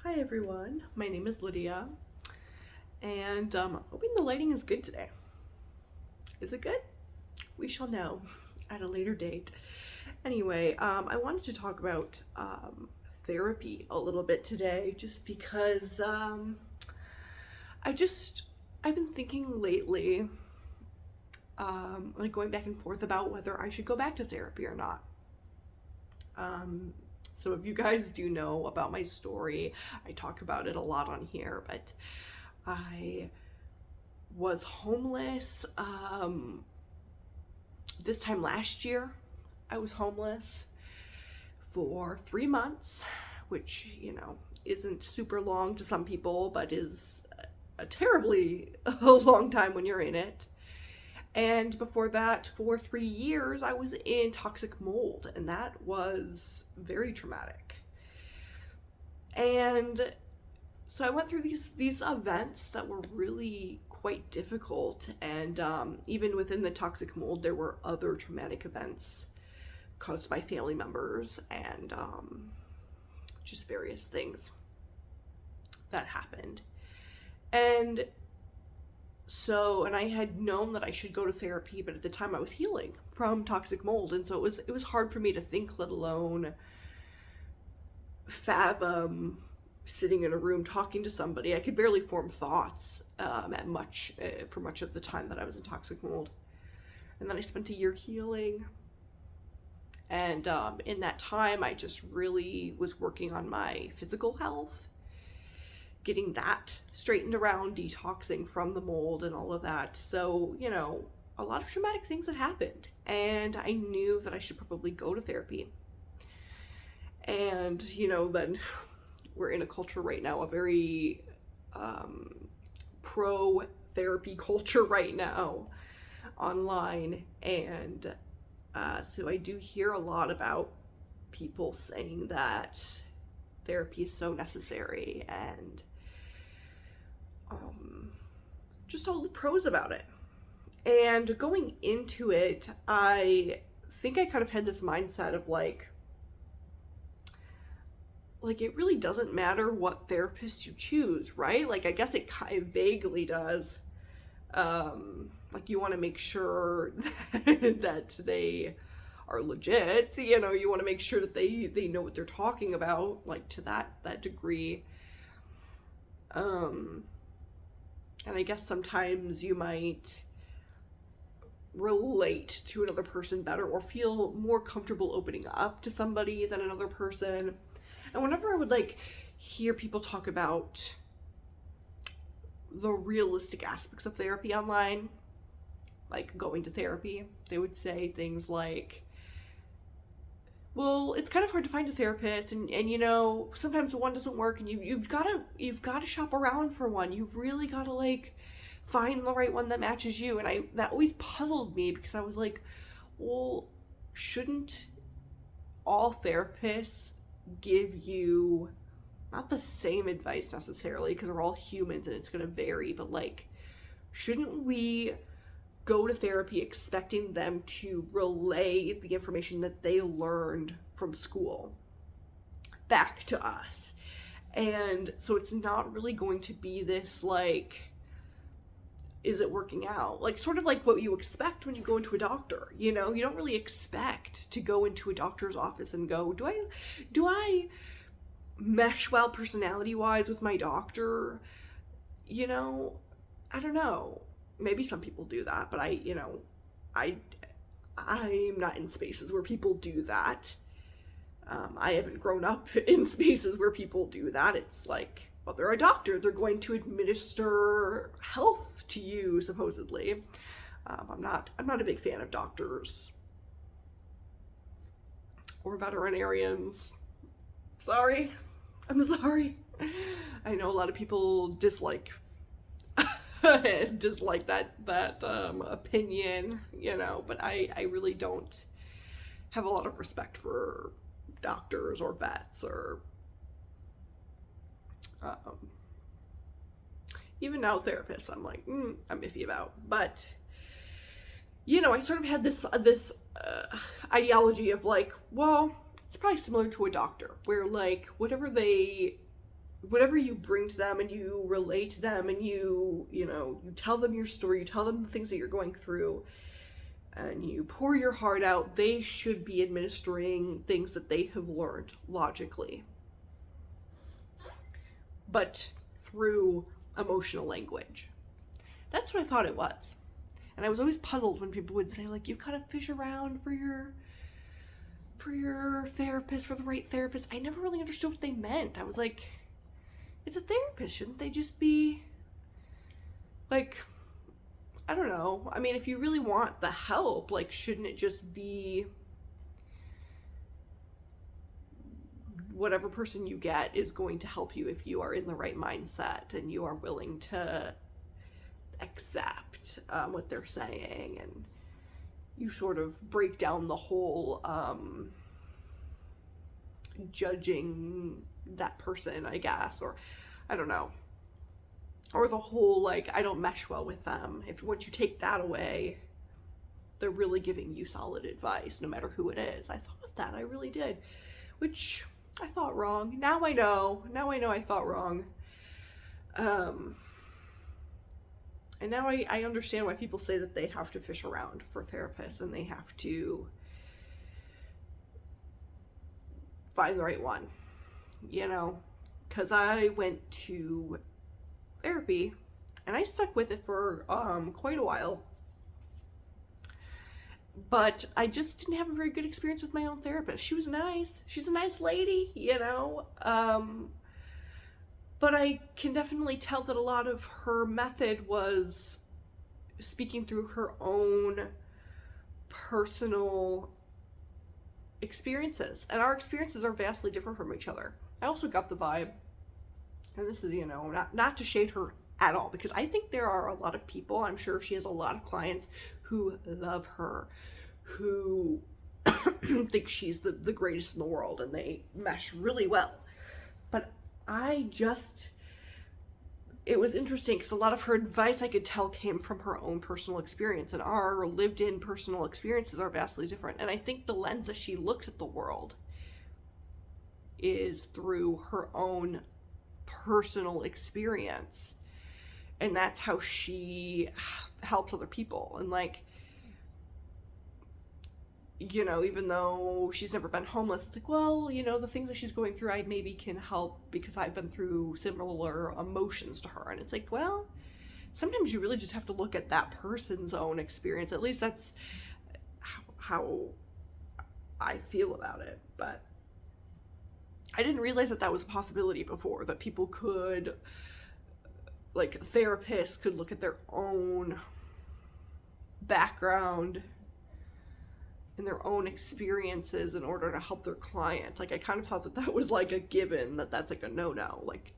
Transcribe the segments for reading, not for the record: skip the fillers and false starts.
Hi everyone, my name is Lydia, and hoping the lighting is good today. Is it good? We shall know at a later date. Anyway, I wanted to talk about therapy a little bit today, just because I just I've been thinking lately, like going back and forth about whether I should go back to therapy or not. Um, some of you guys do know about my story. I talk about it a lot on here, but I was homeless this time last year. I was homeless for 3 months, which, isn't super long to some people, but is a terribly a long time when you're in it. And before that, for 3 years, I was in toxic mold, and that was very traumatic. And so I went through these events that were really quite difficult, and even within the toxic mold, there were other traumatic events caused by family members and just various things that happened. And and I had known that I should go to therapy, but at the time I was healing from toxic mold, and so it was hard for me to think, let alone fathom sitting in a room talking to somebody. I could barely form thoughts for much of the time that I was in toxic mold. And then I spent a year healing, and in that time I just really was working on my physical health, getting that straightened around, detoxing from the mold and all of that. So, a lot of traumatic things had happened, and I knew that I should probably go to therapy. And, then we're in a culture right now, a very pro therapy culture right now online. And so I do hear a lot about people saying that therapy is so necessary, and just all the pros about it. And going into it, I think I kind of had this mindset of like it really doesn't matter what therapist you choose, right? Like, I guess it kind of vaguely does. Like, you want to make sure that they are legit. You want to make sure that they know what they're talking about, like, to that degree. And I guess sometimes you might relate to another person better or feel more comfortable opening up to somebody than another person. And whenever I would hear people talk about the realistic aspects of therapy online, like going to therapy, they would say things like, well, it's kind of hard to find a therapist, and sometimes one doesn't work, and you've got to shop around for one. You've really got to find the right one that matches you. And that always puzzled me, because I was like, well, shouldn't all therapists give you not the same advice necessarily, because we're all humans and it's going to vary, but shouldn't we go to therapy expecting them to relay the information that they learned from school back to us? And so it's not really going to be this is it working out? Sort of like what you expect when you go into a doctor. You don't really expect to go into a doctor's office and go, do I mesh well personality wise with my doctor? I don't know. Maybe some people do that, but I'm not in spaces where people do that. I haven't grown up in spaces where people do that. It's like, well, they're a doctor. They're going to administer health to you, supposedly. I'm not a big fan of doctors or veterinarians. Sorry. I'm sorry. I know a lot of people dislike that opinion, but I really don't have a lot of respect for doctors or vets or even now therapists. I'm like, I'm iffy about. But I sort of had this ideology of well, it's probably similar to a doctor, where whatever they whatever you bring to them and you relate to them and you tell them your story, you tell them the things that you're going through, and you pour your heart out, they should be administering things that they have learned logically, but through emotional language. That's what I thought it was. And I was always puzzled when people would say, like, you've got to fish around for your therapist, for the right therapist. I never really understood what they meant. I was like, it's a therapist. Shouldn't they just be, like, I don't know. I mean, if you really want the help, like, shouldn't it just be whatever person you get is going to help you if you are in the right mindset and you are willing to accept what they're saying, and you sort of break down the whole judging that person, I guess, or I don't know, or the whole, like, I don't mesh well with them. If once you take that away, they're really giving you solid advice, no matter who it is. I thought that, I really did, which I thought wrong. Now I know I thought wrong. And now I understand why people say that they have to fish around for therapists and they have to find the right one, because I went to therapy and I stuck with it for quite a while, but I just didn't have a very good experience with my own therapist. She was nice. She's a nice lady, but I can definitely tell that a lot of her method was speaking through her own personal experiences. And our experiences are vastly different from each other. I also got the vibe, and this is, not to shade her at all, because I think there are a lot of people, I'm sure she has a lot of clients who love her, who think she's the greatest in the world, and they mesh really well. But it was interesting because a lot of her advice, I could tell, came from her own personal experience, and our lived-in personal experiences are vastly different. And I think the lens that she looks at the world is through her own personal experience, and that's how she helps other people. And, like, even though she's never been homeless, it's like, well, the things that she's going through, I maybe can help because I've been through similar emotions to her. And it's like, well, sometimes you really just have to look at that person's own experience. At least that's how I feel about it. But I didn't realize that was a possibility before, that people could, like, therapists could look at their own background and their own experiences in order to help their client. Like, I kind of thought that was like a given, that's like a no-no. Like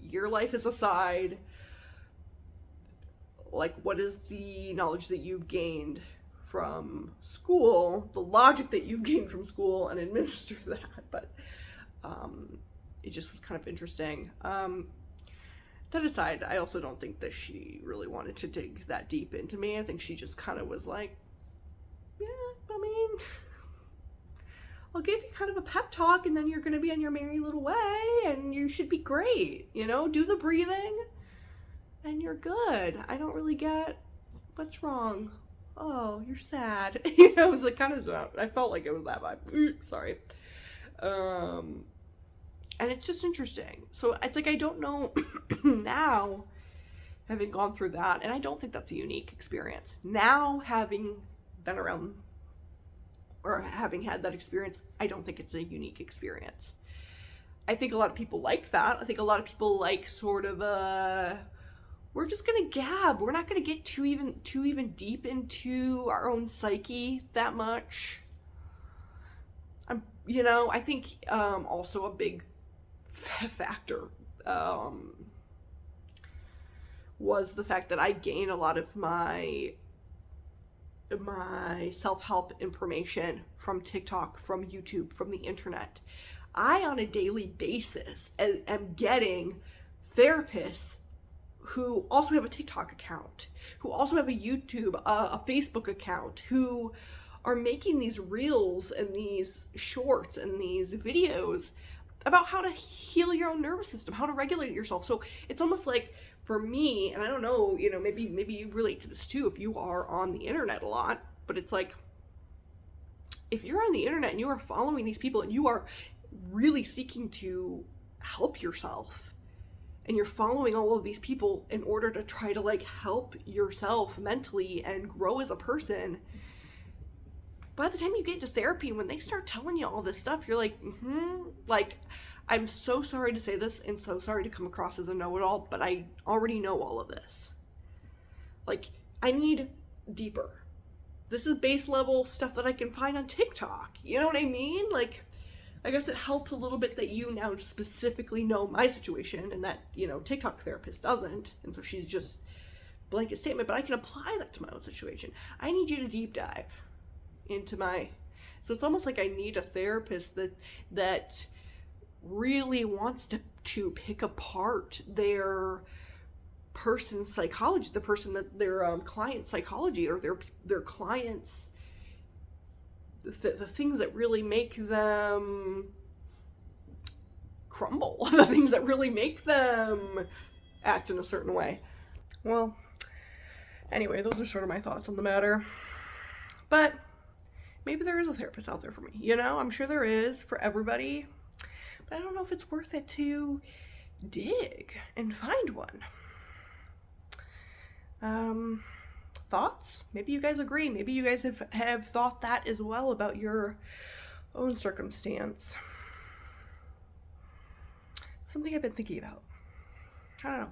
your life is aside. Like, what is the knowledge that you've gained from school, the logic that you've gained from school, and administer that. But it just was kind of interesting. That aside, I also don't think that she really wanted to dig that deep into me. I think she just kind of was like, yeah, I mean, I'll give you kind of a pep talk, and then you're going to be on your merry little way, and you should be great. Do the breathing, and you're good. I don't really get what's wrong. Oh, you're sad. It was like kind of, I felt like it was that vibe. Sorry. And it's just interesting. So it's like, I don't know now, having gone through that, and I don't think that's a unique experience. Now, having been around or having had that experience, I don't think it's a unique experience. I think a lot of people like that. I think a lot of people like sort of we're just gonna gab. We're not gonna get too even deep into our own psyche that much. I think also a big factor was the fact that I gained a lot of my self-help information from TikTok, from YouTube, from the internet. I, on a daily basis, am getting therapists who also have a TikTok account, who also have a YouTube, a Facebook account, who are making these reels and these shorts and these videos about how to heal your own nervous system, how to regulate yourself. So it's almost like, for me, and I don't know, maybe you relate to this too if you are on the internet a lot, but it's like, if you're on the internet and you are following these people and you are really seeking to help yourself, and you're following all of these people in order to try to like help yourself mentally and grow as a person, by the time you get to therapy, when they start telling you all this stuff, you're like, like, I'm so sorry to say this and so sorry to come across as a know-it-all, but I already know all of this. Like, I need deeper. This is base level stuff that I can find on TikTok. You know what I mean? Like, I guess it helps a little bit that you now specifically know my situation and that, TikTok therapist doesn't. And so she's just blanket statement, but I can apply that to my own situation. I need you to deep dive into so it's almost like I need a therapist that really wants to pick apart their person's psychology, their client's psychology, or their clients, the things that really make them crumble, the things that really make them act in a certain way. Well, anyway, those are sort of my thoughts on the matter. But maybe there is a therapist out there for me. I'm sure there is for everybody. But I don't know if it's worth it to dig and find one. Thoughts? Maybe you guys agree. Maybe you guys have thought that as well about your own circumstance. Something I've been thinking about. I don't know.